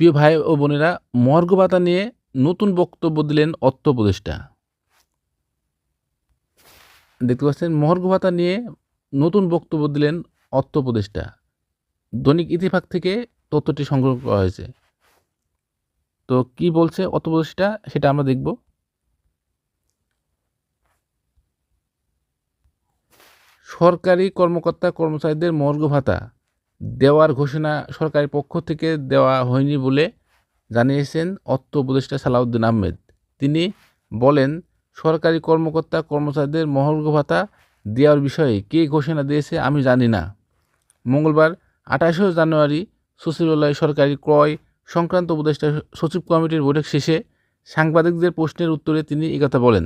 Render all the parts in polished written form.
প্রিয় ভাই ও বোনেরা, মর্গ ভাতা নিয়ে নতুন বক্তব্য দিলেন অর্থ উপদেষ্টা। দেখতে পাচ্ছেন, মর্গ ভাতা নিয়ে নতুন বক্তব্য দিলেন অর্থ উপদেষ্টা। দৈনিক ইত্তেফাক থেকে তথ্যটি সংগ্রহ করা হয়েছে। তো কি বলছে অর্থ উপদেষ্টা সেটা আমরা দেখব। সরকারি কর্মকর্তা কর্মচারীদের মর্গ ভাতা দেওয়ার ঘোষণা সরকারের পক্ষ থেকে দেওয়া হয়নি বলে জানিয়েছেন অর্থ উপদেষ্টা সালাউদ্দিন আহমেদ। তিনি বলেন, সরকারি কর্মকর্তা কর্মচারীদের মর্গ ভাতা দেওয়ার বিষয়ে কে ঘোষণা দিয়েছে আমি জানি না। মঙ্গলবার 28 জানুয়ারি সচিবালয়ে সরকারি ক্রয় সংক্রান্ত উপদেষ্টা সচিব কমিটির বৈঠক শেষে সাংবাদিকদের প্রশ্নের উত্তরে তিনি একথা বলেন।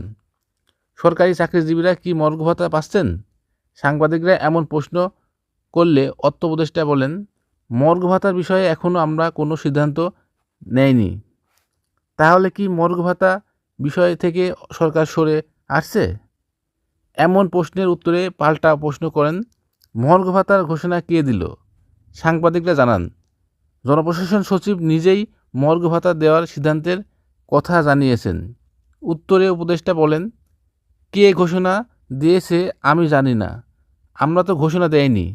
সরকারি চাকরিজীবীরা কি মর্গ ভাতা পাচ্ছেন? সাংবাদিকরা এমন প্রশ্ন করলে অর্থ উপদেষ্টা বলেন, মর্গ ভাতার বিষয়ে এখনও আমরা কোনো সিদ্ধান্ত নেয়নি। তাহলে কি মর্গ ভাতা বিষয় থেকে সরকার সরে আসছে? এমন প্রশ্নের উত্তরে পাল্টা প্রশ্ন করেন, মর্গ ভাতার ঘোষণা কে দিল? সাংবাদিকরা জানান, জনপ্রশাসন সচিব নিজেই মর্গ ভাতা দেওয়ার সিদ্ধান্তের কথা জানিয়েছেন। উত্তরে উপদেষ্টা বলেন, কে ঘোষণা দিয়েছে আমি জানি না, আমরা তো ঘোষণা দেইনি।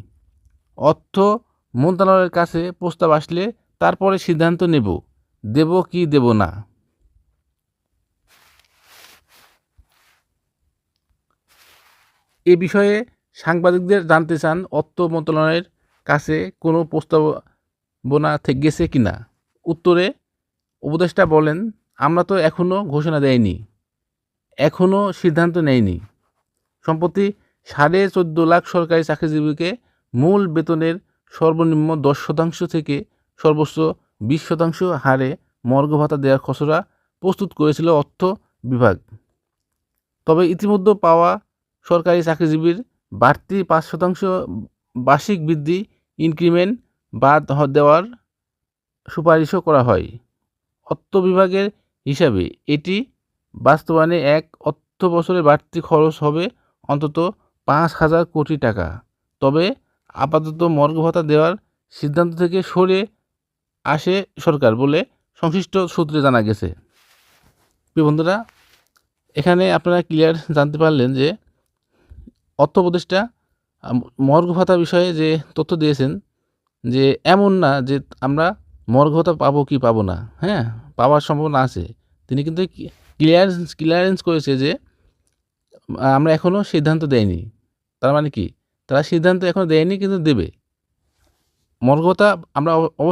অর্থ মন্ত্রণালয়ের কাছে প্রস্তাব আসলে তারপরে সিদ্ধান্ত নেব, দেব কি দেব না। এ বিষয়ে সাংবাদিকদের জানতে চান অর্থ মন্ত্রণালয়ের কাছে কোনো প্রস্তাবনা গেছে কিনা। উত্তরে উপদেষ্টা বলেন, আমরা তো এখনও ঘোষণা দেইনি, এখনও সিদ্ধান্ত নেইনি। সম্প্রতি 14.5 লাখ সরকারি চাকরিজীবীকে মূল বেতনের সর্বনিম্ন 10% থেকে সর্বোচ্চ 20% হারে মর্গ ভাতা দেওয়ার খসড়া প্রস্তুত করেছিল অর্থ বিভাগ। তবে ইতিমধ্যে পাওয়া সরকারি চাকরিজীবীর বাড়তি 5% বার্ষিক বৃদ্ধি ইনক্রিমেন্ট বাদ দেওয়ার সুপারিশও করা হয়। অর্থ বিভাগের হিসাবে এটি বাস্তবায়নে এক অর্থ বছরে বাড়তি খরচ হবে অন্তত 5,000 কোটি টাকা। তবে আপাতত মর্গ ভাতা দেওয়ার সিদ্ধান্ত থেকে সরে আসে সরকার বলে সংশ্লিষ্ট সূত্রে জানা গেছে। প্রিয় বন্ধুরা, এখানে আপনারা ক্লিয়ার জানতে পারলেন যে অর্থ উপদেষ্টা মর্গ ভাতা বিষয়ে যে তথ্য দিয়েছেন, যে এমন না যে আমরা মর্গ ভাতা পাবো কি পাবো না, হ্যাঁ, পাওয়ার সম্ভাবনা আছে। তিনি কিন্তু ক্লিয়ারেন্স করেছে যে আমরা এখনও সিদ্ধান্ত দেয়নি। তার মানে কি, তারা সিদ্ধান্ত এখনও দেয়নি কিন্তু দেবে। মর্গ ভাতা আমরা অবশ্যই